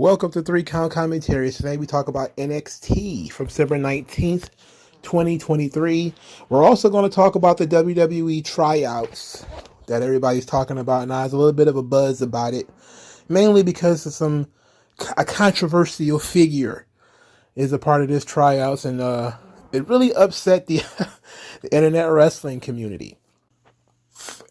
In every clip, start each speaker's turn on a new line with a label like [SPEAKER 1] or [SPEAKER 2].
[SPEAKER 1] welcome to 3 Count Commentaries. Today we talk about NXT from December 19th, 2023. We're also going to talk about the WWE Tryouts that everybody's talking about now. There's a little bit of a buzz about it, mainly because of a controversial figure is a part of this Tryouts, and it really upset the, the internet wrestling community.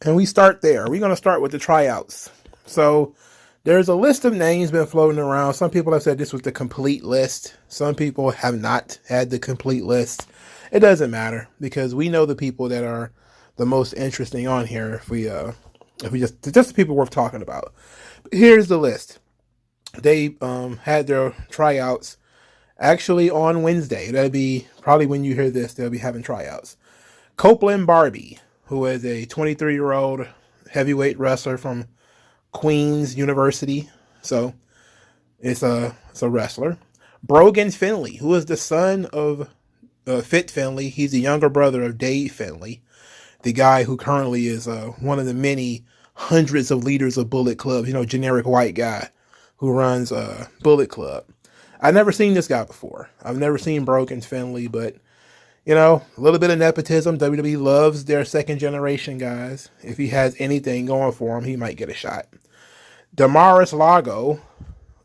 [SPEAKER 1] And we start there. We're going to start with the Tryouts. So there's a list of names been floating around. Some people have said this was the complete list. Some people have not had the complete list. It doesn't matter because we know the people that are the most interesting on here. If we just the people worth talking about. Here's the list. They had their tryouts actually on Wednesday. That'll be probably when you hear this. They'll be having tryouts. Copeland Barbie, who is a 23-year-old heavyweight wrestler from Queens University, so it's a wrestler. Brogan Finley, who is the son of Fit Finley. He's the younger brother of Dave Finley, the guy who currently is one of the many hundreds of leaders of Bullet Club. You know, generic white guy who runs Bullet Club. I've never seen this guy before. I've never seen Brogan Finley, but you know, a little bit of nepotism. WWE loves their second generation guys. If he has anything going for him, he might get a shot. Damaris Lago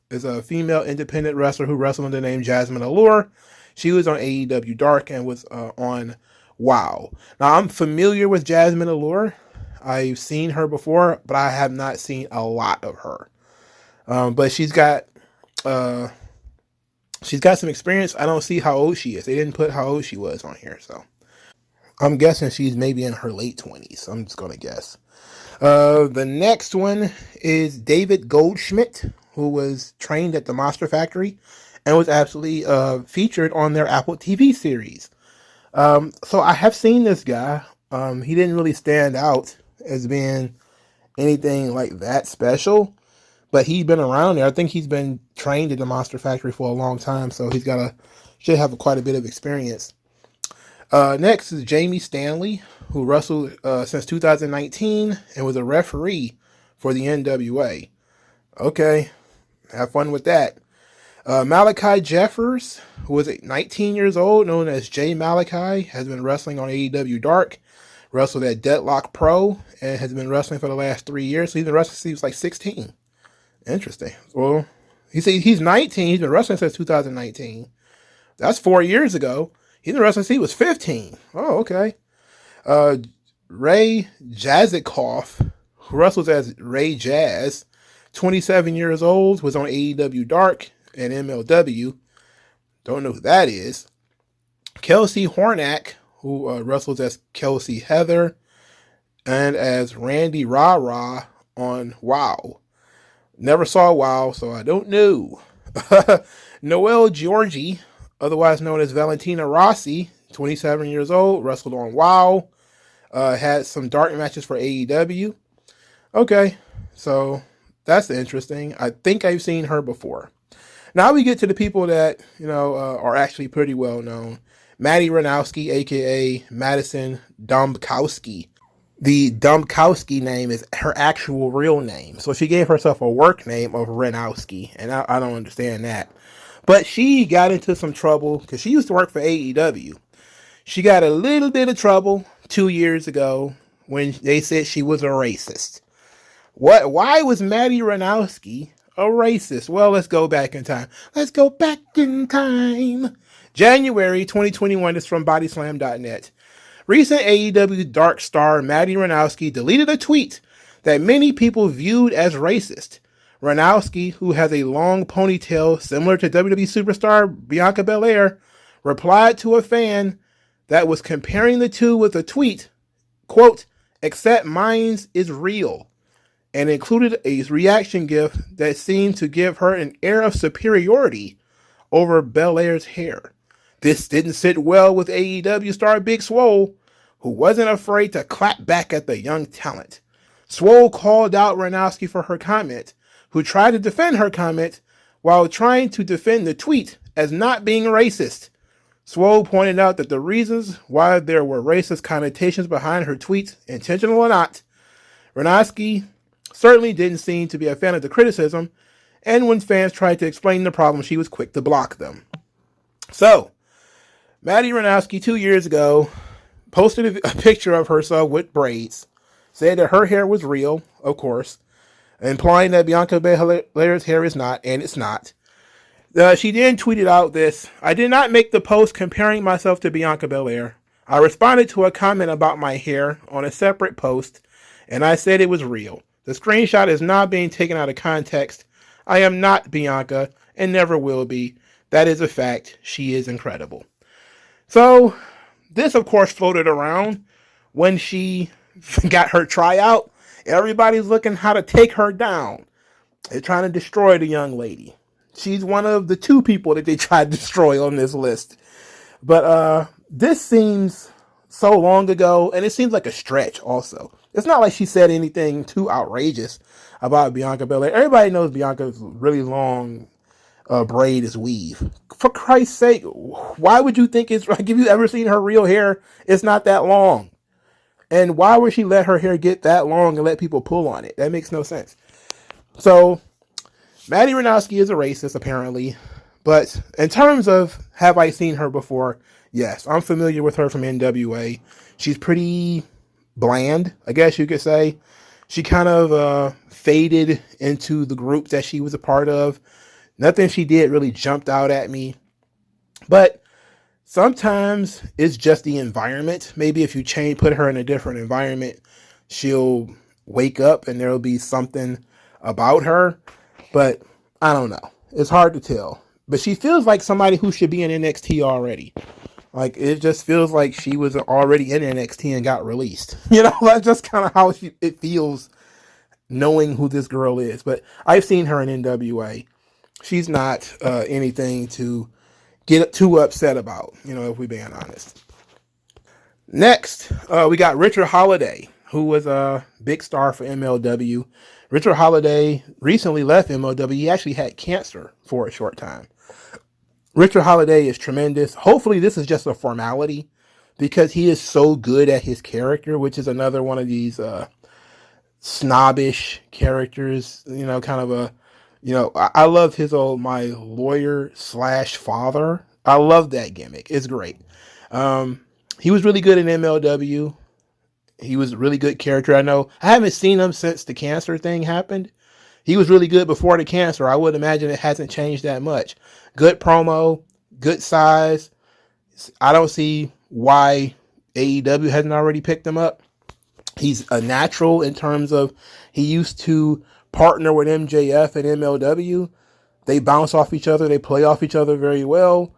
[SPEAKER 1] is a female independent wrestler who wrestled under the name Jasmine Allure. She was on AEW Dark and was on WoW. Now, I'm familiar with Jasmine Allure. I've seen her before, but I have not seen a lot of her. But she's got some experience. I don't see how old she is. They didn't put how old she was on here, so I'm guessing she's maybe in her late 20s. I'm just gonna guess. The next one is David Goldschmidt, who was trained at the Monster Factory and was absolutely featured on their Apple TV series. So I have seen this guy. He didn't really stand out as being anything like that special, but he's been around there. I think he's been trained at the Monster Factory for a long time, so should have quite a bit of experience. Next is Jamie Stanley, who wrestled since 2019 and was a referee for the NWA. Okay, have fun with that. Malachi Jeffers, who is 19 years old, known as Jay Malachi, has been wrestling on AEW Dark, wrestled at Deadlock Pro, and has been wrestling for the last 3 years. So he's been wrestling since he was like 16. Interesting. Well, he's 19. He's been wrestling since 2019. That's 4 years ago. He's been wrestling since he was 15. Oh, okay. Ray Jazikoff, who wrestles as Ray Jazz, 27 years old, was on AEW Dark and MLW. Don't know who that is. Kelsey Hornack, who wrestles as Kelsey Heather and as Randy Rah on WoW. Never saw WoW, so I don't know. Noelle Georgie, otherwise known as Valentina Rossi, 27 years old, wrestled on WoW. Had some dark matches for AEW. Okay, so that's interesting. I think I've seen her before. Now we get to the people that, you know, are actually pretty well known. Maddie Ranowski, a.k.a. Madison Domkowski. The Domkowski name is her actual real name. So she gave herself a work name of Ranowski, and I don't understand that. But she got into some trouble because she used to work for AEW. She got a little bit of trouble 2 years ago when they said she was a racist. Why was Maddie Ranowski a racist? Well, let's go back in time. Let's go back in time. January 2021 is from bodyslam.net. Recent AEW Dark star Maddie Ranowski deleted a tweet that many people viewed as racist. Ranowski, who has a long ponytail similar to WWE superstar Bianca Belair, replied to a fan that was comparing the two with a tweet, quote, "Except mine's is real," and included a reaction gif that seemed to give her an air of superiority over Belair's hair. This didn't sit well with AEW star Big Swole, who wasn't afraid to clap back at the young talent. Swole called out Ranowski for her comment, who tried to defend her comment while trying to defend the tweet as not being racist. Swole pointed out that the reasons why there were racist connotations behind her tweets, intentional or not, Ranowski certainly didn't seem to be a fan of the criticism And when fans tried to explain the problem, she was quick to block them. So, Maddie Ranowski 2 years ago posted a picture of herself with braids, said that her hair was real, of course, implying that Bianca Belair's hair is not, and it's not. She then tweeted out this: "I did not make the post comparing myself to Bianca Belair. I responded to a comment about my hair on a separate post, and I said it was real. The screenshot is not being taken out of context. I am not Bianca, and never will be. That is a fact. She is incredible." So, this, of course, floated around when she got her tryout. Everybody's looking how to take her down. They're trying to destroy the young lady. She's one of the 2 people that they tried to destroy on this list. But this seems so long ago, and it seems like a stretch also. It's not like she said anything too outrageous about Bianca Belair. Everybody knows Bianca's really long braid is weave. For Christ's sake, why would you think it's like, if you ever seen her real hair, it's not that long. And why would she let her hair get that long and let people pull on it? That makes no sense. So, Maddie Ranowski is a racist, apparently. But in terms of have I seen her before, yes, I'm familiar with her from NWA. She's pretty bland, I guess you could say. She kind of faded into the group that she was a part of. Nothing she did really jumped out at me. But sometimes it's just the environment. Maybe if you put her in a different environment, she'll wake up and there'll be something about her. But I don't know. It's hard to tell. But she feels like somebody who should be in NXT already. Like, it just feels like she was already in NXT and got released. That's just kind of how it feels knowing who this girl is. But I've seen her in NWA. She's not anything to get too upset about, if we're being honest. Next, we got Richard Holliday, who was a big star for MLW. Richard Holliday recently left MLW. He actually had cancer for a short time. Richard Holliday is tremendous. Hopefully this is just a formality, because he is so good at his character, which is another one of these snobbish characters, kind of a, I love his my lawyer / father. I love that gimmick. It's great. He was really good in MLW. He was a really good character. I haven't seen him since the cancer thing happened. He was really good before the cancer. I would imagine it hasn't changed that much. Good promo, good size. I don't see why AEW hasn't already picked him up. He's a natural in terms of he used to partner with MJF and MLW. They bounce off each other. They play off each other very well.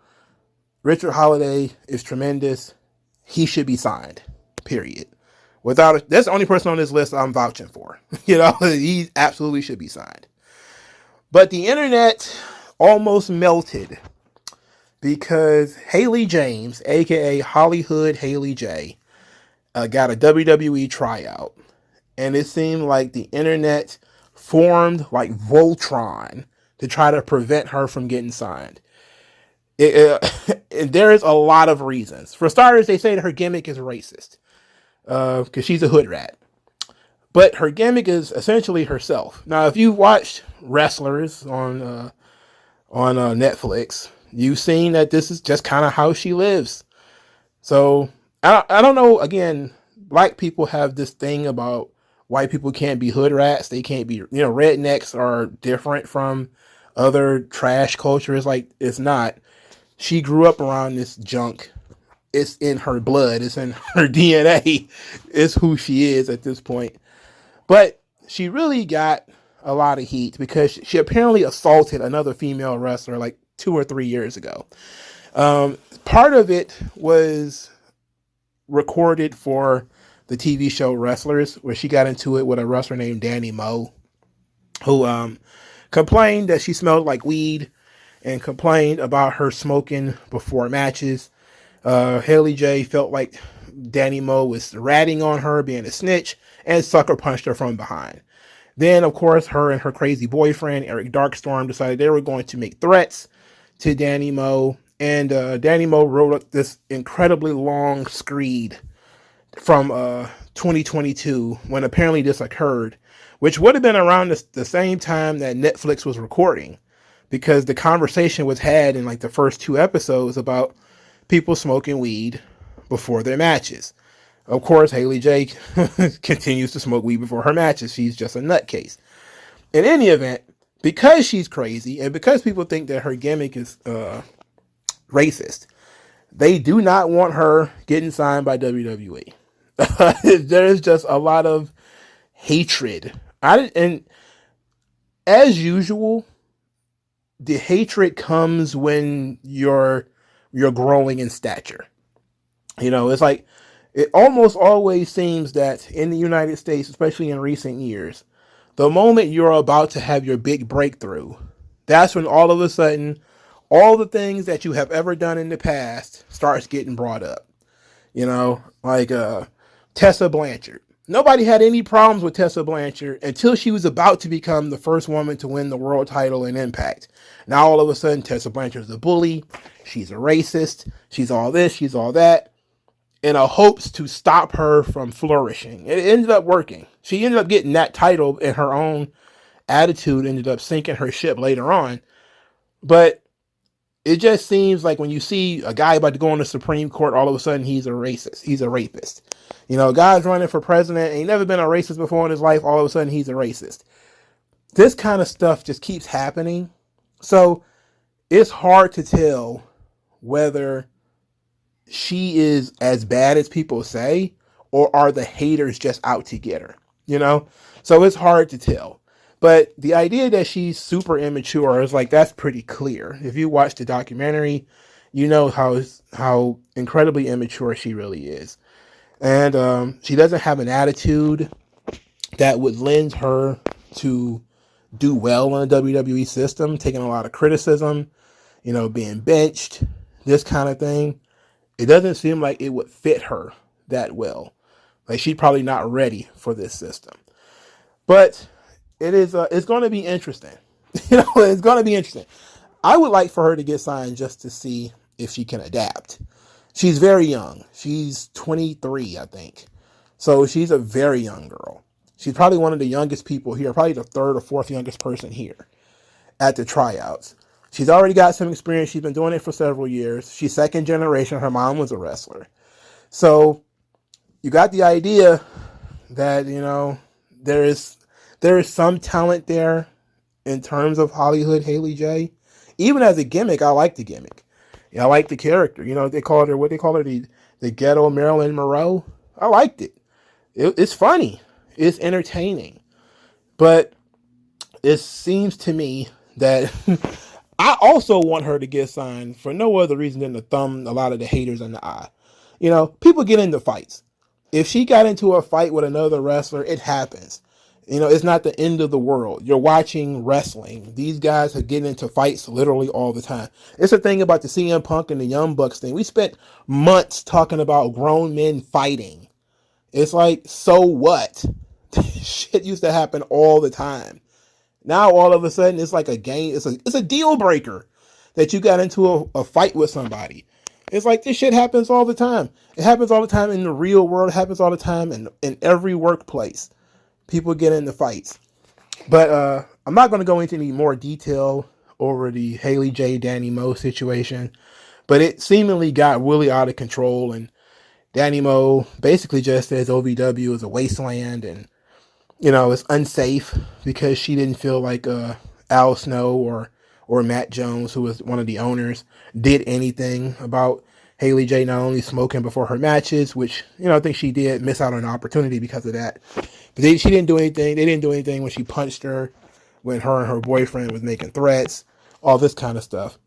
[SPEAKER 1] Richard Holliday is tremendous. He should be signed, period. That's the only person on this list I'm vouching for. He absolutely should be signed. But the internet almost melted because Haley James, aka Hollywood Haley J, got a WWE tryout. And it seemed like the internet formed like Voltron to try to prevent her from getting signed. There is a lot of reasons. For starters, they say that her gimmick is racist. Because she's a hood rat. But her gimmick is essentially herself. Now, if you've watched wrestlers on Netflix, you've seen that this is just kind of how she lives. So, I don't know, again, black people have this thing about white people can't be hood rats. They can't be, rednecks are different from other trash cultures. Like, it's not. She grew up around this junk. It's in her blood. It's in her DNA. It's who she is at this point. But she really got a lot of heat because she apparently assaulted another female wrestler like 2 or 3 years ago. Part of it was recorded for the TV show Wrestlers, where she got into it with a wrestler named Danny Moe, who complained that she smelled like weed and complained about her smoking before matches. Haley J felt like Danny Moe was ratting on her, being a snitch, and sucker punched her from behind. Then, of course, her and her crazy boyfriend, Eric Darkstorm, decided they were going to make threats to Danny Moe. And Danny Moe wrote up this incredibly long screed from 2022, when apparently this occurred, which would have been around the same time that Netflix was recording, because the conversation was had in like the first 2 episodes about people smoking weed before their matches. Of course, Haley J continues to smoke weed before her matches. She's just a nutcase. In any event, because she's crazy and because people think that her gimmick is racist, they do not want her getting signed by WWE. There's just a lot of hatred. And as usual, the hatred comes when you're growing in stature. It's like, it almost always seems that in the United States, especially in recent years, the moment you're about to have your big breakthrough, that's when all of a sudden, all the things that you have ever done in the past starts getting brought up. Like Tessa Blanchard. Nobody had any problems with Tessa Blanchard until she was about to become the first woman to win the world title in Impact. Now all of a sudden, Tessa Blanchard's a bully. She's a racist. She's all this. She's all that. In a hopes to stop her from flourishing. It ended up working. She ended up getting that title, and her own attitude ended up sinking her ship later on. But it just seems like when you see a guy about to go on the Supreme Court, all of a sudden he's a racist. He's a rapist. A guy's running for president, and he's never been a racist before in his life. All of a sudden he's a racist. This kind of stuff just keeps happening. So it's hard to tell whether she is as bad as people say, or are the haters just out to get her? So it's hard to tell. But the idea that she's super immature is like, that's pretty clear. If you watch the documentary, you know how incredibly immature she really is. And she doesn't have an attitude that would lend her to do well in the WWE system, taking a lot of criticism, being benched, this kind of thing. It doesn't seem like it would fit her that well. Like, she's probably not ready for this system. But it's going to be interesting. It's going to be interesting. I would like for her to get signed just to see if she can adapt. She's very young. She's 23, I think. So she's a very young girl. She's probably one of the youngest people here, probably the 3rd or 4th youngest person here at the tryouts. She's already got some experience. She's been doing it for several years. She's 2nd generation. Her mom was a wrestler. So you got the idea that, there is some talent there in terms of Hollywood Haley J. Even as a gimmick, I like the gimmick. I like the character. They call her, the ghetto Marilyn Monroe. I liked it. It's funny. It's entertaining. But it seems to me that I also want her to get signed for no other reason than to thumb a lot of the haters in the eye. People get into fights. If she got into a fight with another wrestler, it happens. It's not the end of the world. You're watching wrestling. These guys are getting into fights literally all the time. It's a thing about the CM Punk and the Young Bucks thing. We spent months talking about grown men fighting. It's like, so what? Shit used to happen all the time. Now all of a sudden it's like a game. It's a deal breaker that you got into a fight with somebody. It's like, this shit happens all the time. It happens all the time in the real world. It happens all the time in every workplace. People get into fights. But I'm not going to go into any more detail over the Haley J. Danny Moe situation. But it seemingly got really out of control. And Danny Moe basically just says OVW is a wasteland. And, it's unsafe because she didn't feel like Al Snow or Matt Jones, who was one of the owners, did anything about Haley J not only smoking before her matches, which, I think she did miss out on an opportunity because of that. But she didn't do anything. They didn't do anything when she punched her, when her and her boyfriend was making threats, all this kind of stuff.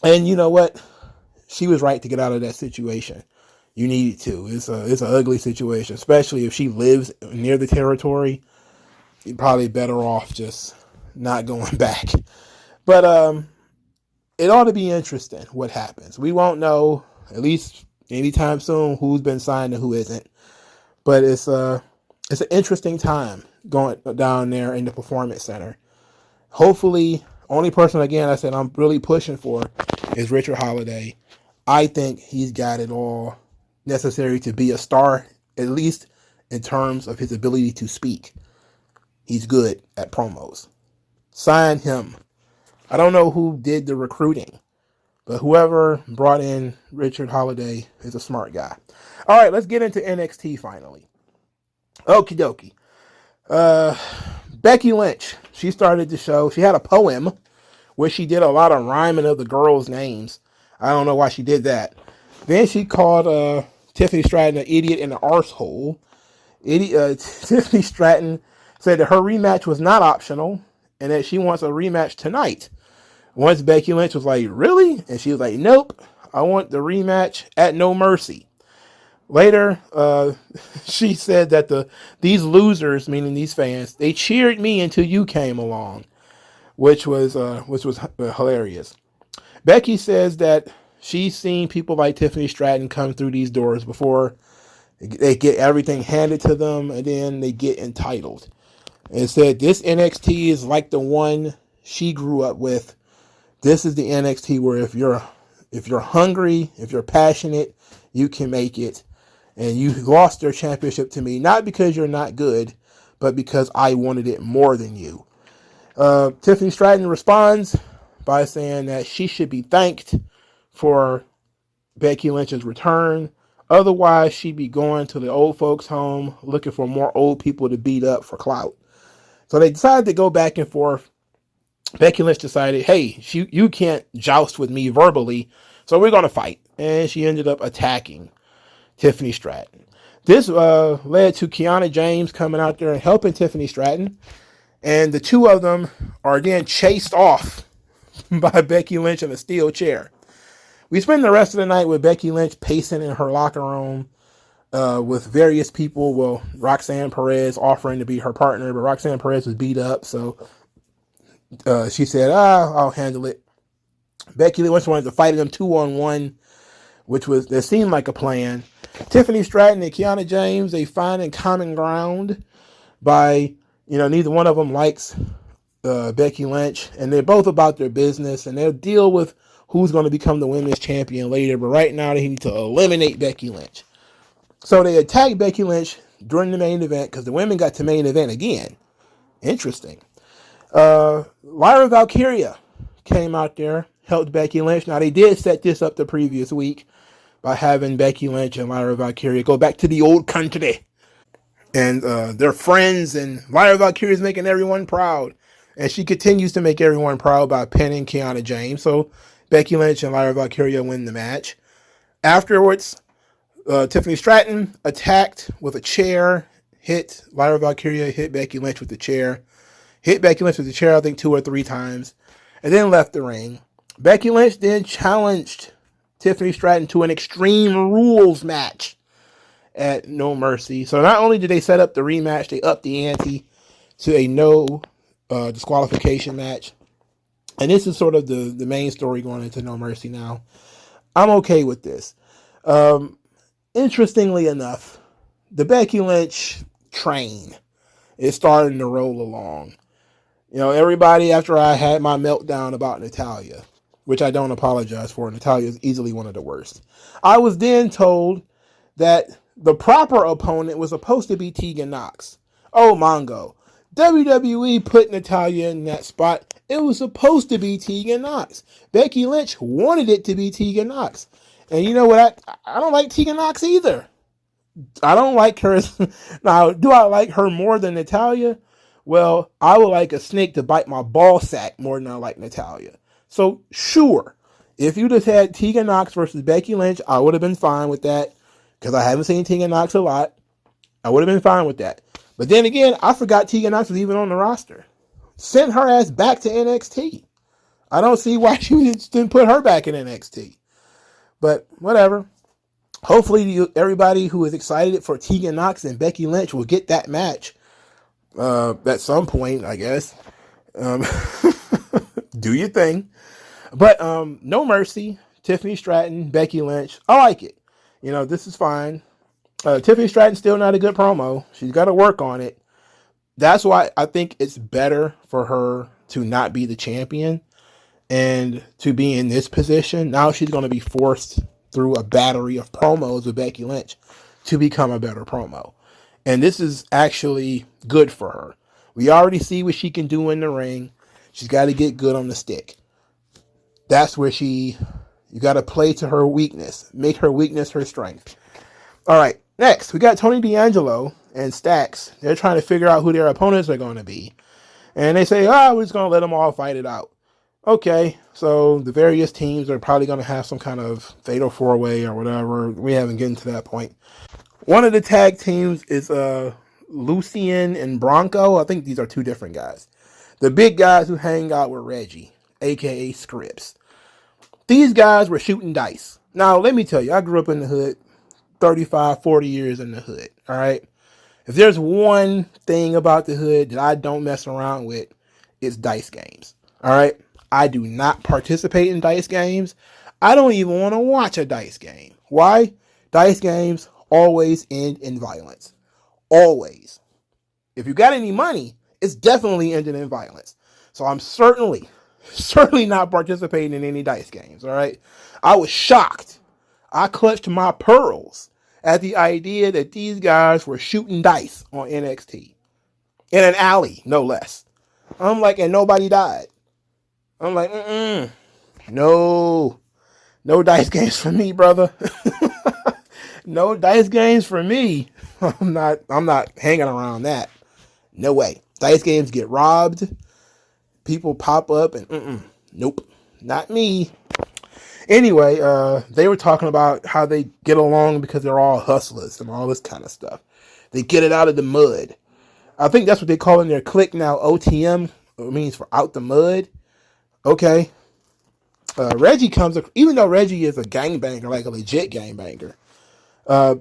[SPEAKER 1] And you know what? She was right to get out of that situation. You needed to. It's an ugly situation, especially if she lives near the territory. You're probably better off just not going back. But it ought to be interesting what happens. We won't know, at least anytime soon, who's been signed and who isn't. But it's an interesting time going down there in the Performance Center. Hopefully, only person, again, I said I'm really pushing for is Richard Holiday. I think he's got it all necessary to be a star, at least in terms of his ability to speak. He's good at promos. Sign him. I don't know who did the recruiting, but whoever brought in Richard Holiday is a smart guy. All right, let's get into NXT finally. Okie dokie. Becky Lynch, she started the show. She had a poem where she did a lot of rhyming of the girls' names. I don't know why she did that. Then she called Tiffany Stratton an idiot and an arsehole. Tiffany Stratton said that her rematch was not optional and that she wants a rematch tonight. Once Becky Lynch was like, really? And she was like, nope, I want the rematch at No Mercy. Later, she said that these losers, meaning these fans, they cheered me until you came along, which was hilarious. Becky says that she's seen people like Tiffany Stratton come through these doors before. They get everything handed to them, and then they get entitled. And said this NXT is like the one she grew up with. This is the NXT where if you're hungry, if you're passionate, you can make it. And you lost your championship to me, not because you're not good, but because I wanted it more than you. Tiffany Stratton responds by saying that she should be thanked for Becky Lynch's return. Otherwise, she'd be going to the old folks' home looking for more old people to beat up for clout. So they decided to go back and forth. Becky Lynch decided, hey, you can't joust with me verbally, so we're going to fight. And she ended up attacking Tiffany Stratton. This led to Kiana James coming out there and helping Tiffany Stratton. And the two of them are then chased off by Becky Lynch in a steel chair. We spend the rest of the night with Becky Lynch pacing in her locker room with various people. Well, Roxanne Perez offering to be her partner, but Roxanne Perez was beat up. So she said, I'll handle it. Becky Lynch wanted to fight them 2-on-1, that seemed like a plan. Tiffany Stratton and Kiana James, they find in common ground by, neither one of them likes Becky Lynch, and they're both about their business, and they'll deal with who's going to become the women's champion later, but right now they need to eliminate Becky Lynch. So they attack Becky Lynch during the main event, because the women got to main event again. Interesting. Lyra Valkyria came out there, helped Becky Lynch. Now, they did set this up the previous week by having Becky Lynch and Lyra Valkyria go back to the old country. And they're friends, and Lyra Valkyria is making everyone proud. And she continues to make everyone proud by pinning Kiana James. So Becky Lynch and Lyra Valkyria win the match. Afterwards, Tiffany Stratton attacked with a chair, hit Lyra Valkyria, hit Becky Lynch with the chair. Hit Becky Lynch with the chair, I think 2 or 3 times. And then left the ring. Becky Lynch then challenged Tiffany Stratton to an Extreme Rules match at No Mercy. So not only did they set up the rematch, they upped the ante to a no disqualification match. And this is sort of the main story going into No Mercy now. I'm okay with this. Interestingly enough, the Becky Lynch train is starting to roll along. Everybody, after I had my meltdown about Natalya, which I don't apologize for. Natalya is easily one of the worst. I was then told that the proper opponent was supposed to be Tegan Nox. Oh, Mongo. WWE put Natalya in that spot. It was supposed to be Tegan Nox. Becky Lynch wanted it to be Tegan Nox. And you know what? I don't like Tegan Nox either. I don't like her. Now, do I like her more than Natalya? Well, I would like a snake to bite my ball sack more than I like Natalya. So, sure, if you'd have had Tegan Nox versus Becky Lynch, I would have been fine with that, because I haven't seen Tegan Nox a lot. I would have been fine with that. But then again, I forgot Tegan Nox was even on the roster. Send her ass back to NXT. I don't see why she didn't put her back in NXT. But whatever. Hopefully, everybody who is excited for Tegan Nox and Becky Lynch will get that match at some point, I guess. Do your thing. But No Mercy, Tiffany Stratton, Becky Lynch. I like it. This is fine. Tiffany Stratton's still not a good promo. She's got to work on it. That's why I think it's better for her to not be the champion and to be in this position. Now she's going to be forced through a battery of promos with Becky Lynch to become a better promo. And this is actually good for her. We already see what she can do in the ring. She's got to get good on the stick. That's where you got to play to her weakness. Make her weakness her strength. All right, next, we got Tony D'Angelo and Stacks. They're trying to figure out who their opponents are going to be. And they say, we're just going to let them all fight it out. Okay, so the various teams are probably going to have some kind of fatal four-way or whatever. We haven't gotten to that point. One of the tag teams is Lucien and Bronco. I think these are two different guys. The big guys who hang out with Reggie, a.k.a. Scripps. These guys were shooting dice. Now, let me tell you, I grew up in the hood, 35, 40 years in the hood, all right? If there's one thing about the hood that I don't mess around with, it's dice games, all right? I do not participate in dice games. I don't even want to watch a dice game. Why? Dice games always end in violence. Always. If you got any money, it's definitely ended in violence. So I'm certainly not participating in any dice games, all right? I was shocked. I clutched my pearls at the idea that these guys were shooting dice on NXT. In an alley, no less. I'm like, and nobody died. I'm like, no dice games for me, brother. No dice games for me. I'm not hanging around that. No way. Dice games get robbed. People pop up and nope, not me. Anyway, they were talking about how they get along because they're all hustlers and all this kind of stuff. They get it out of the mud. I think that's what they call in their clique now. OTM, it means for out the mud. Okay. Reggie comes, even though Reggie is a gangbanger, like a legit gangbanger,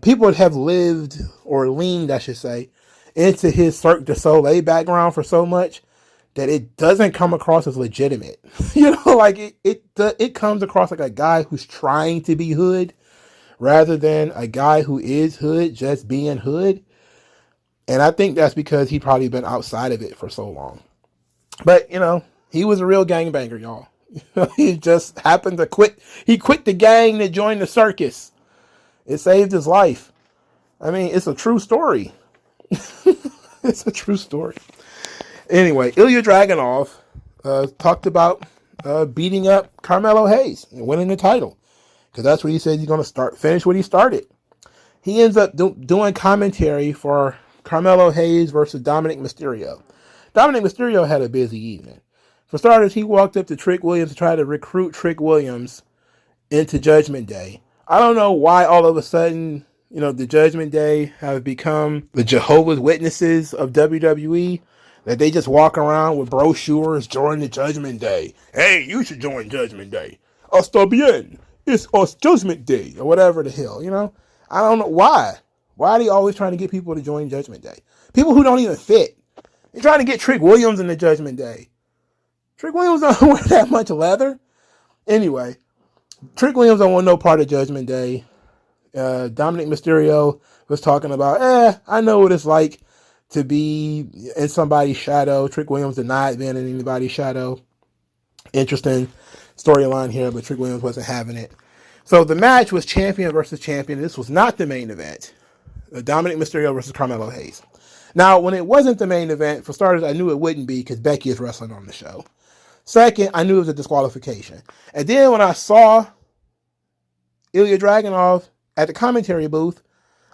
[SPEAKER 1] people would have lived or leaned, I should say, into his Cirque du Soleil background for so much that it doesn't come across as legitimate. Like it comes across like a guy who's trying to be hood rather than a guy who is hood just being hood. And I think that's because he probably been outside of it for so long. But, he was a real gangbanger, y'all. He just happened to quit. He quit the gang to join the circus. It saved his life. I mean, it's a true story. It's a true story. Anyway, Ilya Dragunov talked about beating up Carmelo Hayes and winning the title. Because that's what he said he's going to finish what he started. He ends up doing commentary for Carmelo Hayes versus Dominic Mysterio. Dominic Mysterio had a busy evening. For starters, he walked up to Trick Williams to try to recruit Trick Williams into Judgment Day. I don't know why all of a sudden, the Judgment Day have become the Jehovah's Witnesses of WWE. That they just walk around with brochures, join the Judgment Day. Hey, you should join Judgment Day. Está bien. It's us Judgment Day. Or whatever the hell, I don't know why. Why are they always trying to get people to join Judgment Day? People who don't even fit. They're trying to get Trick Williams in the Judgment Day. Trick Williams don't wear that much leather. Anyway, Trick Williams don't want no part of Judgment Day. Dominic Mysterio was talking about, I know what it's like to be in somebody's shadow. Trick Williams denied being in anybody's shadow. Interesting storyline here, but Trick Williams wasn't having it. So the match was champion versus champion. This was not the main event. Dominic Mysterio versus Carmelo Hayes. Now, when it wasn't the main event, for starters, I knew it wouldn't be because Becky is wrestling on the show. Second, I knew it was a disqualification. And then when I saw Ilya Dragunov at the commentary booth,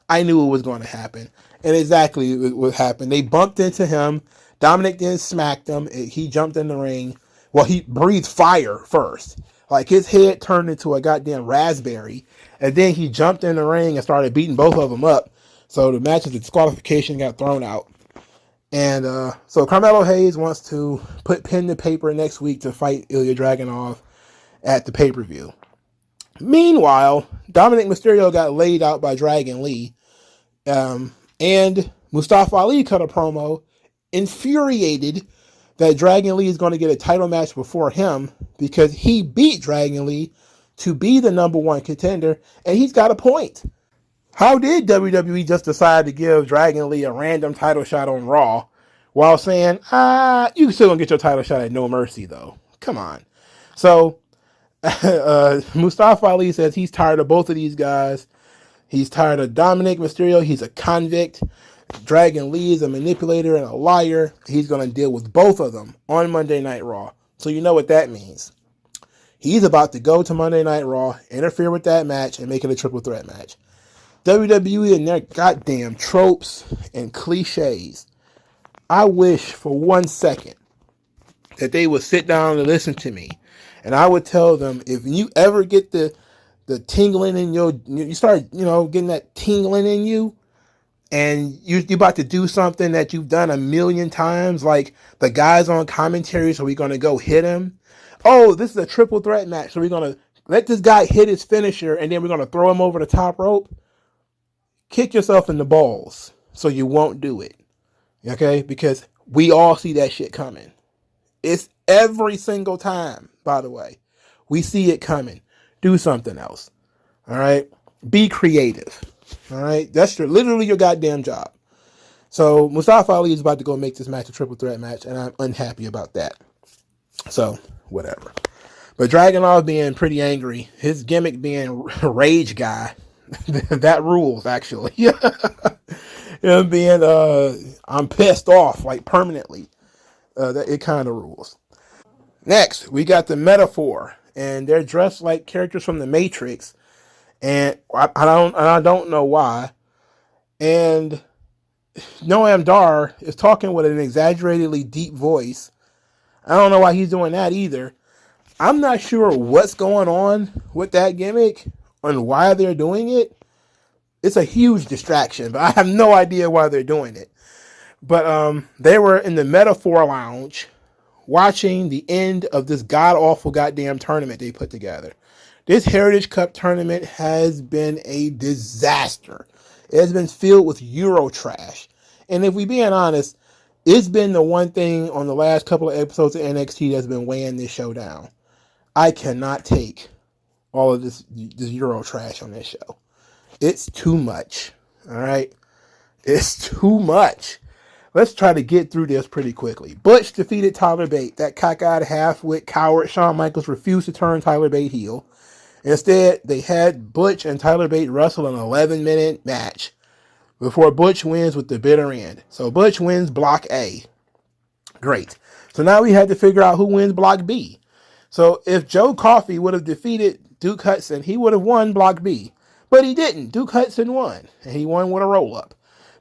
[SPEAKER 1] I knew it was going to happen. And exactly what happened. They bumped into him. Dominic then smacked him. He jumped in the ring. Well, he breathed fire first. Like his head turned into a goddamn raspberry. And then he jumped in the ring and started beating both of them up. So the match of the disqualification got thrown out. And so Carmelo Hayes wants to put pen to paper next week to fight Ilya Dragunov at the pay-per-view. Meanwhile, Dominic Mysterio got laid out by Dragon Lee. And Mustafa Ali cut a promo, infuriated that Dragon Lee is going to get a title match before him because he beat Dragon Lee to be the number one contender, and he's got a point. How did WWE just decide to give Dragon Lee a random title shot on Raw while saying, you still gonna get your title shot at No Mercy though? Come on. So Mustafa Ali says he's tired of both of these guys. He's tired of Dominic Mysterio. He's a convict. Dragon Lee is a manipulator and a liar. He's going to deal with both of them on Monday Night Raw. So you know what that means. He's about to go to Monday Night Raw, interfere with that match, and make it a triple threat match. WWE and their goddamn tropes and cliches. I wish for 1 second that they would sit down and listen to me. And I would tell them, if you ever get the tingling in you start, getting that tingling in you, and you're about to do something that you've done a million times, like the guys on commentary, so we're going to go hit him. Oh, this is a triple threat match, so we're going to let this guy hit his finisher, and then we're going to throw him over the top rope. Kick yourself in the balls so you won't do it. Okay? Because we all see that shit coming. It's every single time, by the way. We see it coming. Do something else. All right? Be creative. All right? That's literally your goddamn job. So Mustafa Ali is about to go make this match a triple threat match, and I'm unhappy about that. So, whatever. But Dragunov being pretty angry, his gimmick being rage guy, that rules, actually. Him being, I'm pissed off, like permanently. It kind of rules. Next, we got the Metaphor, and they're dressed like characters from the Matrix, and I don't know why. And Noam Dar is talking with an exaggeratedly deep voice. I don't know why he's doing that either. I'm not sure what's going on with that gimmick and why they're doing it. It's a huge distraction, but I have no idea why they're doing it. But they were in the Metaphor Lounge watching the end of this god-awful goddamn tournament they put together. This Heritage Cup tournament has been a disaster. It has been filled with Euro trash. And if we being honest, it's been the one thing on the last couple of episodes of NXT that's been weighing this show down. I cannot take all of this Euro trash on this show. It's too much. All right? It's too much. Let's try to get through this pretty quickly. Butch defeated Tyler Bate. That cockeyed half-wit coward Shawn Michaels refused to turn Tyler Bate heel. Instead, they had Butch and Tyler Bate wrestle an 11-minute match before Butch wins with the bitter end. So Butch wins Block A. Great. So now we had to figure out who wins Block B. So if Joe Coffey would have defeated Duke Hudson, he would have won Block B. But he didn't. Duke Hudson won. And he won with a roll-up.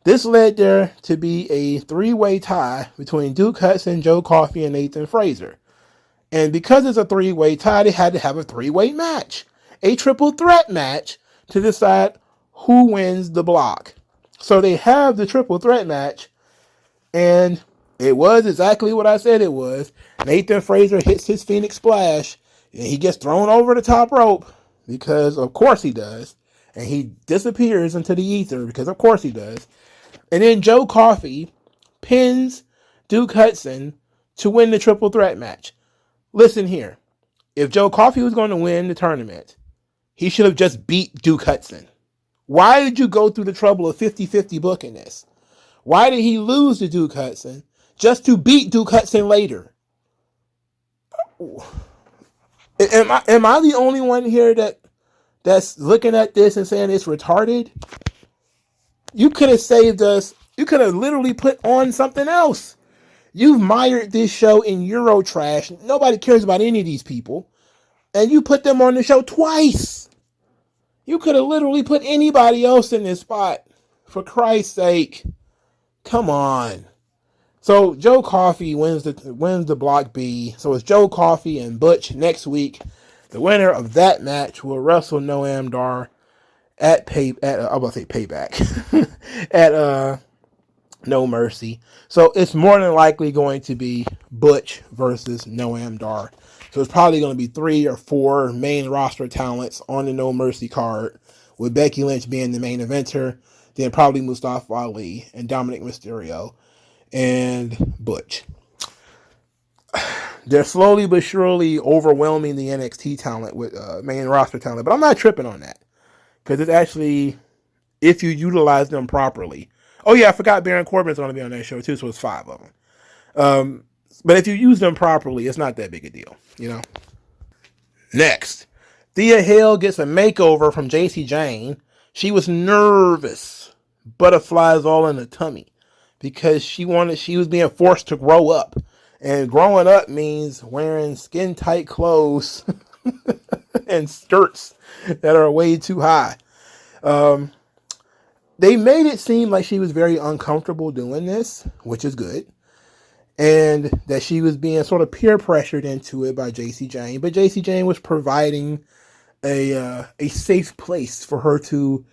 [SPEAKER 1] This led there to be a three-way tie between Duke Hudson, Joe Coffey, and Nathan Fraser. And because it's a three-way tie, they had to have a three-way match. A triple threat match to decide who wins the block. So they have the triple threat match, and it was exactly what I said it was. Nathan Fraser hits his Phoenix Splash, and he gets thrown over the top rope, because of course he does. And he disappears into the ether, because of course he does. And then Joe Coffey pins Duke Hudson to win the triple threat match. Listen here. If Joe Coffey was going to win the tournament, he should have just beat Duke Hudson. Why did you go through the trouble of 50-50 booking this? Why did he lose to Duke Hudson just to beat Duke Hudson later? Am I the only one here that's looking at this and saying it's retarded? You could have saved us. You could have literally put on something else. You've mired this show in Euro trash. Nobody cares about any of these people. And you put them on the show twice. You could have literally put anybody else in this spot. For Christ's sake. Come on. So Joe Coffey wins the Block B. So it's Joe Coffey and Butch next week. The winner of that match will wrestle Noam Dar at Payback. at No Mercy. So it's more than likely going to be Butch versus Noam Dar. So it's probably going to be 3 or 4 main roster talents on the No Mercy card, with Becky Lynch being the main eventer, then probably Mustafa Ali and Dominic Mysterio and Butch. They're slowly but surely overwhelming the NXT talent with main roster talent, but I'm not tripping on that, because it's actually, if you utilize them properly. Oh yeah, I forgot Baron Corbin's going to be on that show too, so it's 5 of them. But if you use them properly, it's not that big a deal, you know. Next, Thea Hale gets a makeover from JC Jane. She was nervous butterflies all in the tummy because she was being forced to grow up. And growing up means wearing skin tight clothes and skirts that are way too high. They made it seem like she was very uncomfortable doing this, which is good. And that she was being sort of peer pressured into it by JC Jane. But JC Jane was providing a safe place for her to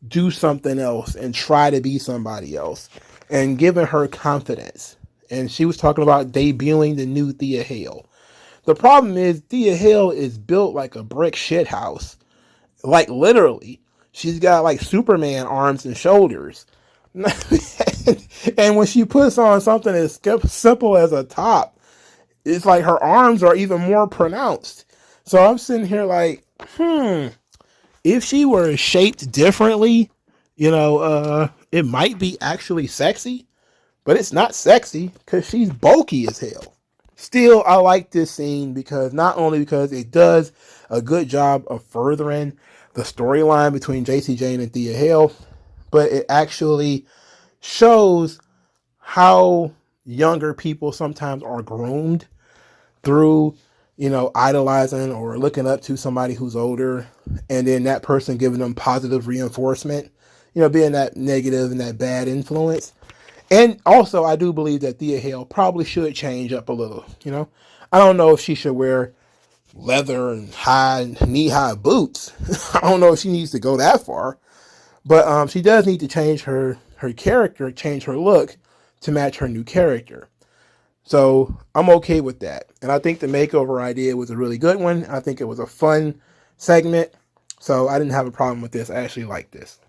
[SPEAKER 1] do something else and try to be somebody else and giving her confidence. And she was talking about debuting the new Thea Hale. The problem is Thea Hale is built like a brick shit house. Like literally. She's got like Superman arms and shoulders. And when she puts on something as simple as a top, it's like her arms are even more pronounced. So I'm sitting here like, if she were shaped differently, it might be actually sexy, but it's not sexy because she's bulky as hell. Still, I like this scene because not only because it does a good job of furthering the storyline between JC Jane and Thea Hale, but it actually shows how younger people sometimes are groomed through, idolizing or looking up to somebody who's older, and then that person giving them positive reinforcement, being that negative and that bad influence. And also, I do believe that Thea Hale probably should change up a little, I don't know if she should wear leather and knee-high boots. I don't know if she needs to go that far. But she does need to change her character, change her look to match her new character. So I'm okay with that. And I think the makeover idea was a really good one. I think it was a fun segment. So I didn't have a problem with this. I actually liked this.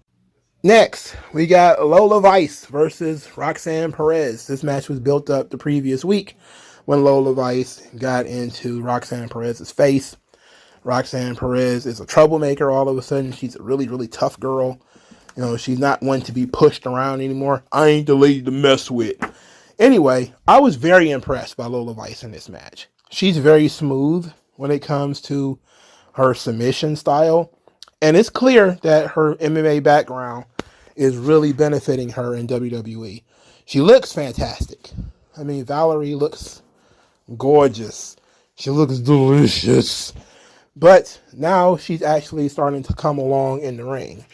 [SPEAKER 1] Next, we got Lola Vice versus Roxanne Perez. This match was built up the previous week when Lola Vice got into Roxanne Perez's face. Roxanne Perez is a troublemaker all of a sudden. She's a really, really tough girl. She's not one to be pushed around anymore. I ain't the lady to mess with. Anyway, I was very impressed by Lola Vice in this match. She's very smooth when it comes to her submission style. And it's clear that her MMA background is really benefiting her in WWE. She looks fantastic. I mean, Valerie looks gorgeous. She looks delicious. But now she's actually starting to come along in the ring.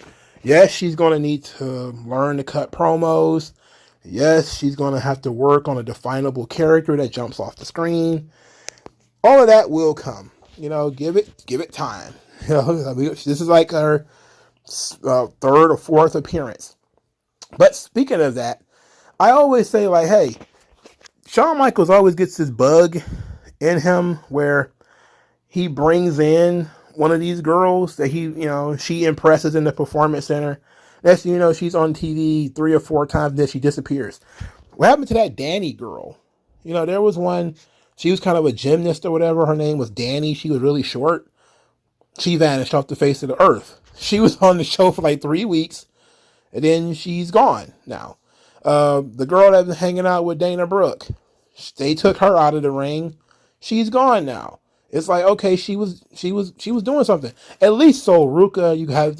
[SPEAKER 1] Yes, she's going to need to learn to cut promos. Yes, she's going to have to work on a definable character that jumps off the screen. All of that will come. Give it time. This is like her third or fourth appearance. But speaking of that, I always say like, hey, Shawn Michaels always gets this bug in him where he brings in one of these girls that she impresses in the performance center. Next thing you know, she's on TV 3 or 4 times, then she disappears. What happened to that Danny girl? There was one, she was kind of a gymnast or whatever. Her name was Danny. She was really short. She vanished off the face of the earth. She was on the show for like 3 weeks, and then she's gone now. The girl that was hanging out with Dana Brooke, they took her out of the ring. She's gone now. It's like, okay, she was doing something. At least so Ruka, you have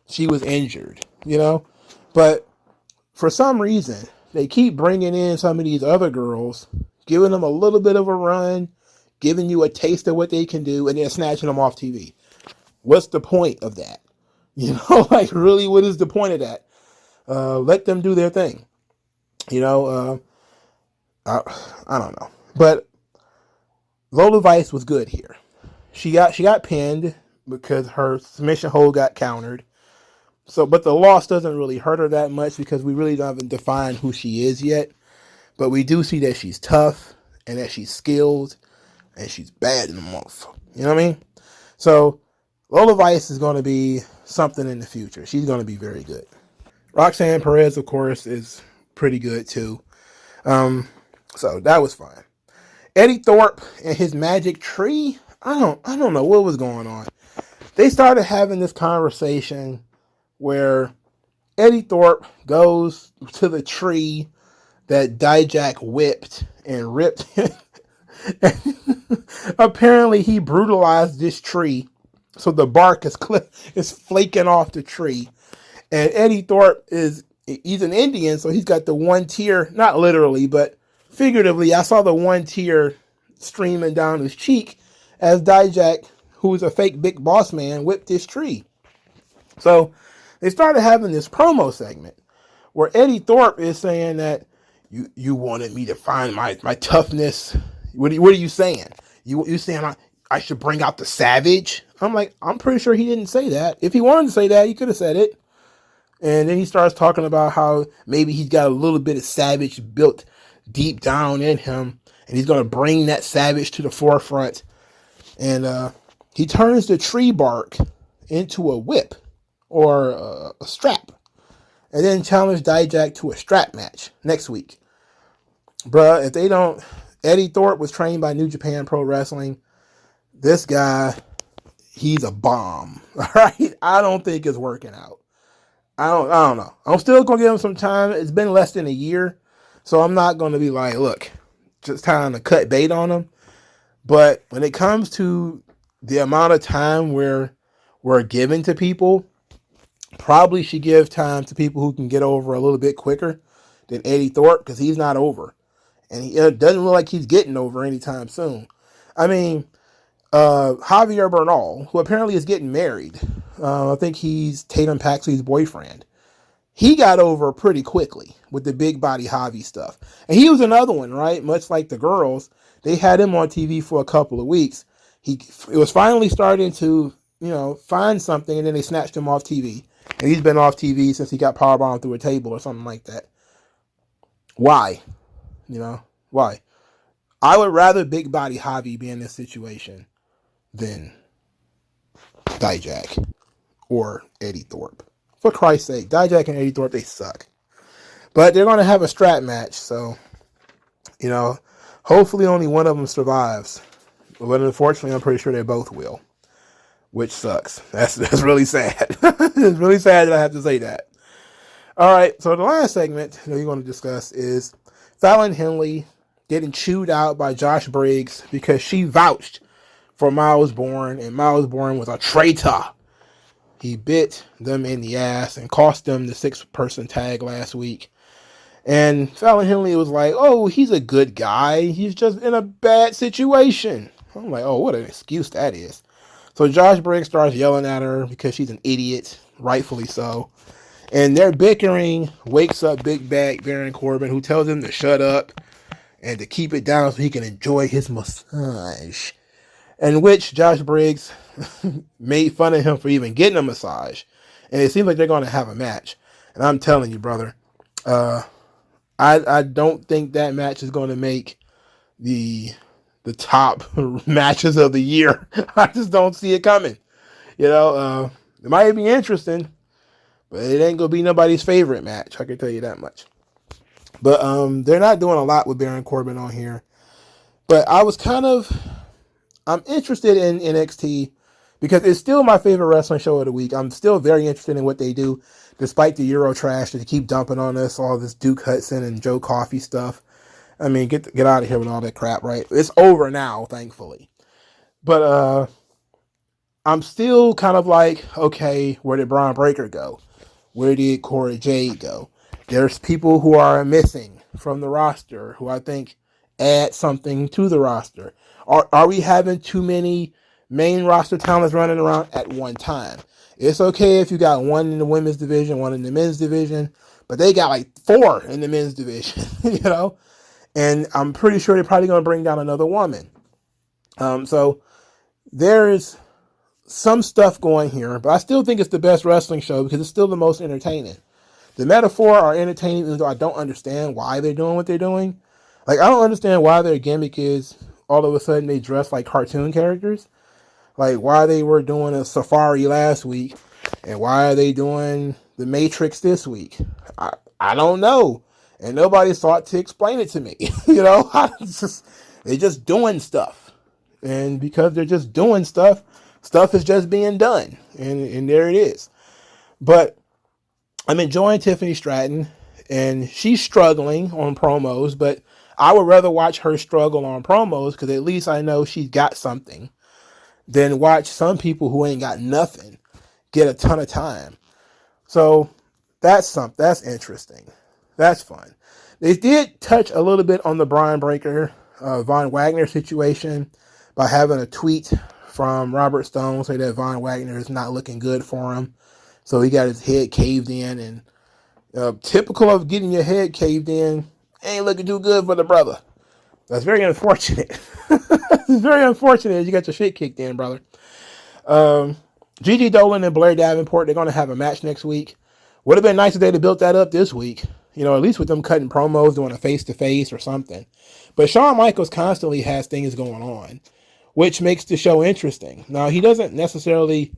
[SPEAKER 1] she was injured, But for some reason, they keep bringing in some of these other girls, giving them a little bit of a run, giving you a taste of what they can do, and then snatching them off TV. What's the point of that? Like really, what is the point of that? Let them do their thing. I don't know. But Lola Vice was good here. She got pinned because her submission hold got countered. So, but the loss doesn't really hurt her that much because we really haven't defined who she is yet. But we do see that she's tough and that she's skilled and she's bad in the motherfucker. You know what I mean? So Lola Vice is going to be something in the future. She's going to be very good. Roxanne Perez, of course, is pretty good too. So that was fun. Eddie Thorpe and his magic tree. I don't know what was going on. They started having this conversation where Eddie Thorpe goes to the tree that Dijak whipped and ripped. Apparently he brutalized this tree, so the bark is flaking off the tree. And Eddie Thorpe is he's an Indian, so he's got the one tear, not literally, but figuratively. I saw the one tear streaming down his cheek as Dijak, who's a fake big boss man, whipped his tree. So they started having this promo segment where Eddie Thorpe is saying that you wanted me to find my toughness. What are you saying? You saying I should bring out the savage? I'm like, I'm pretty sure he didn't say that. If he wanted to say that, he could have said it. And then he starts talking about how maybe he's got a little bit of savage built deep down in him, and he's going to bring that savage to the forefront. And he turns the tree bark into a whip or a strap, and then challenged Dijak to a strap match next week. Bruh, if they don't... Eddie Thorpe was trained by New Japan Pro Wrestling. This guy, he's a bomb. All right? I don't think it's working out. I don't know. I'm still going to give him some time. It's been less than a year, so I'm not going to be like, look, just trying to cut bait on him. But when it comes to the amount of time we're giving to people, probably should give time to people who can get over a little bit quicker than Eddie Thorpe, because he's not over. And it doesn't look like he's getting over anytime soon. I mean, Javier Bernal, who apparently is getting married, I think he's Tatum Paxley's boyfriend. He got over pretty quickly with the big body Javi stuff. And he was another one, right? Much like the girls, they had him on TV for a couple of weeks. It was finally starting to, find something, and then they snatched him off TV. And he's been off TV since he got powerbombed through a table or something like that. Why? Why? I would rather big body Javi be in this situation than Dijak or Eddie Thorpe. For Christ's sake, Dijak and Eddie Thorpe, they suck. But they're going to have a strap match, so, hopefully only one of them survives. But unfortunately, I'm pretty sure they both will, which sucks. That's really sad. It's really sad that I have to say that. All right, so the last segment that we're going to discuss is Fallon Henley getting chewed out by Josh Briggs because she vouched for Miles Bourne, and Miles Bourne was a traitor. He bit them in the ass and cost them the 6-person tag last week. And Fallon Henley was like, oh, he's a good guy. He's just in a bad situation. I'm like, oh, what an excuse that is. So Josh Briggs starts yelling at her because she's an idiot, rightfully so. And their bickering wakes up Big Bad Baron Corbin, who tells him to shut up and to keep it down so he can enjoy his massage. In which Josh Briggs made fun of him for even getting a massage. And it seems like they're going to have a match. And I'm telling you, brother, I don't think that match is going to make the top matches of the year. I just don't see it coming. It might be interesting, but it ain't going to be nobody's favorite match. I can tell you that much. But they're not doing a lot with Baron Corbin on here. But I'm interested in NXT because it's still my favorite wrestling show of the week. I'm still very interested in what they do, despite the Euro trash that they keep dumping on us, all this Duke Hudson and Joe Coffey stuff. I mean, get out of here with all that crap, right? It's over now, thankfully. But I'm still kind of like, okay, where did Braun Breaker go? Where did Cora Jade go? There's people who are missing from the roster who I think add something to the roster. Are we having too many main roster talents running around at one time? It's okay if you got one in the women's division, one in the men's division, but they got like 4 in the men's division, And I'm pretty sure they're probably going to bring down another woman. So there's some stuff going here, but I still think it's the best wrestling show because it's still the most entertaining. The Metaphor are entertaining, even though I don't understand why they're doing what they're doing. Like, I don't understand why their gimmick is all of a sudden they dress like cartoon characters. Like, why they were doing a safari last week and why are they doing the Matrix this week? I don't know. And nobody sought to explain it to me. They're just doing stuff. And because they're just doing stuff is just being done. And there it is. But I'm enjoying Tiffany Stratton, and she's struggling on promos, but I would rather watch her struggle on promos because at least I know she's got something than watch some people who ain't got nothing get a ton of time. So That's interesting. That's fun. They did touch a little bit on the Brian Breaker, Von Wagner situation by having a tweet from Robert Stone say that Von Wagner is not looking good for him. So he got his head caved in, and typical of getting your head caved in, ain't looking too good for the brother. That's very unfortunate. It's very unfortunate you got your shit kicked in, brother. Gigi Dolan and Blair Davenport, they're going to have a match next week. Would have been nice if they'd have built that up this week. You know, at least with them cutting promos, doing a face-to-face or something. But Shawn Michaels constantly has things going on, which makes the show interesting. Now, he doesn't necessarily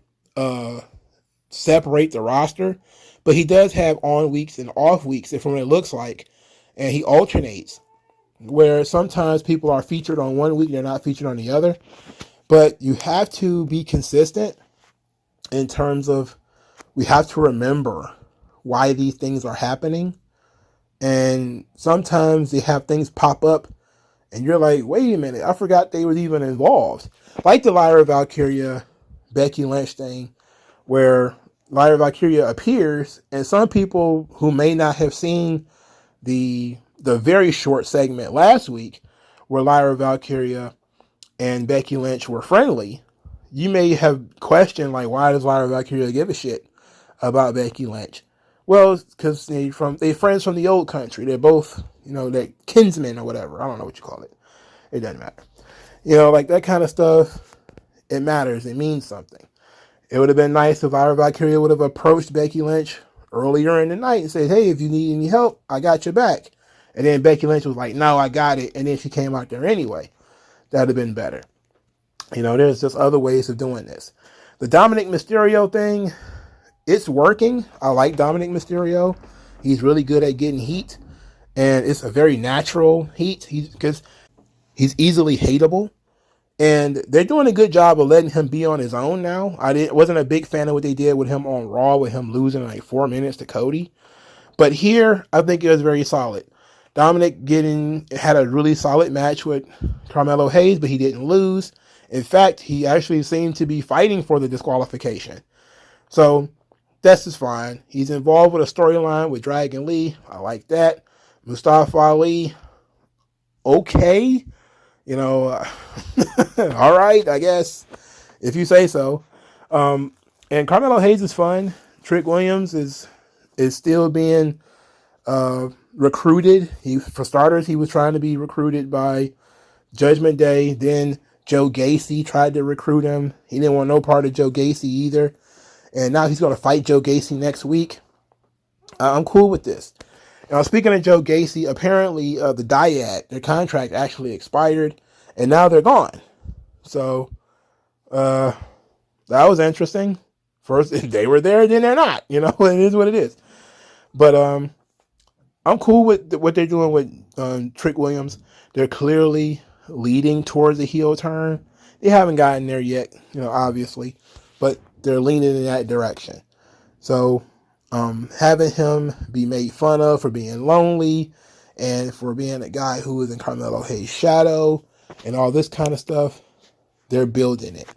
[SPEAKER 1] separate the roster, but he does have on weeks and off weeks, from what it looks like, and he alternates, where sometimes people are featured on one week, they're not featured on the other. But you have to be consistent in terms of, we have to remember why these things are happening. And sometimes they have things pop up and you're like, wait a minute, I forgot they were even involved. Like the Lyra Valkyria, Becky Lynch thing, where Lyra Valkyria appears, and some people who may not have seen the very short segment last week where Lyra Valkyria and Becky Lynch were friendly, you may have questioned, like, why does Lyra Valkyria give a shit about Becky Lynch? Well, because they're friends from the old country. They're both, they're kinsmen or whatever. I don't know what you call it. It doesn't matter. Like that kind of stuff, it matters. It means something. It would have been nice if Lyra Valkyria would have approached Becky Lynch earlier in the night and said, hey, if you need any help, I got your back. And then Becky Lynch was like, no, I got it. And then she came out there anyway. That would have been better. There's just other ways of doing this. The Dominic Mysterio thing, it's working. I like Dominic Mysterio. He's really good at getting heat. And it's a very natural heat. Because he's easily hateable. And they're doing a good job of letting him be on his own now. Wasn't a big fan of what they did with him on Raw, with him losing in like 4 minutes to Cody. But here, I think it was very solid. Dominic had a really solid match with Carmelo Hayes, but he didn't lose. In fact, he actually seemed to be fighting for the disqualification. So that's just fine. He's involved with a storyline with Dragon Lee. I like that. Mustafa Ali, okay. All right, I guess, if you say so. And Carmelo Hayes is fun. Trick Williams is still being recruited. For starters, he was trying to be recruited by Judgment Day. Then Joe Gacy tried to recruit him. He didn't want no part of Joe Gacy either. And now he's going to fight Joe Gacy next week. I'm cool with this. Now, speaking of Joe Gacy, apparently the Dyad, their contract actually expired, and now they're gone. So that was interesting. First, they were there, then they're not. It is what it is. But I'm cool with what they're doing with Trick Williams. They're clearly leading towards a heel turn. They haven't gotten there yet, obviously, but they're leaning in that direction. So having him be made fun of for being lonely and for being a guy who is in Carmelo Hayes' shadow and all this kind of stuff, they're building it.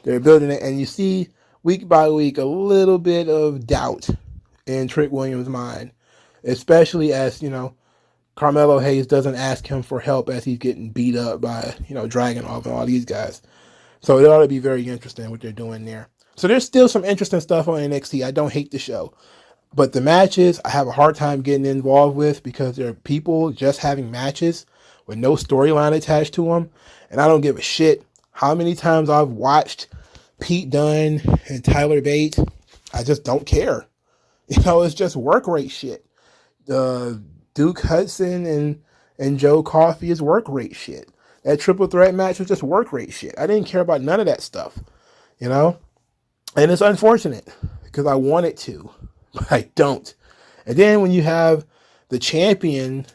[SPEAKER 1] They're building it, and you see week by week a little bit of doubt in Trick Williams' mind, especially as, Carmelo Hayes doesn't ask him for help as he's getting beat up by, Dragunov and all these guys. So it ought to be very interesting what they're doing there. So there's still some interesting stuff on NXT. I don't hate the show. But the matches, I have a hard time getting involved with because there are people just having matches with no storyline attached to them. And I don't give a shit how many times I've watched Pete Dunne and Tyler Bate. I just don't care. It's just work rate shit. Duke Hudson and Joe Coffey is work rate shit. That triple threat match was just work rate shit. I didn't care about none of that stuff, And it's unfortunate because I wanted to, but I don't. And then when you have the champion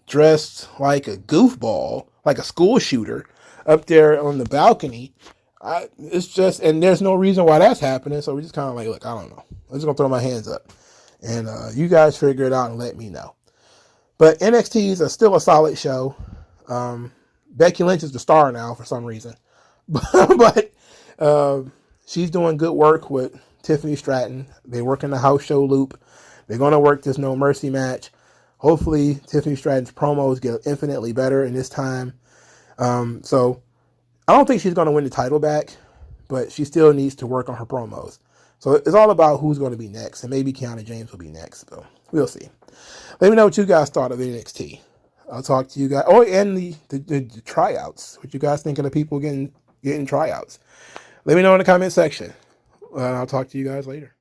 [SPEAKER 1] dressed like a goofball, like a school shooter, up there on the balcony, it's just, and there's no reason why that's happening. So we're just kind of like, look, I don't know. I'm just going to throw my hands up. And you guys figure it out and let me know. But NXT is still a solid show. Becky Lynch is the star now for some reason. But she's doing good work with Tiffany Stratton. They work in the house show loop. They're going to work this No Mercy match. Hopefully, Tiffany Stratton's promos get infinitely better in this time. So I don't think she's going to win the title back, but she still needs to work on her promos. So it's all about who's going to be next, and maybe Kiana James will be next. So we'll see. Let me know what you guys thought of NXT. I'll talk to you guys. Oh, and the tryouts. What you guys think of the people getting tryouts? Let me know in the comment section. I'll talk to you guys later.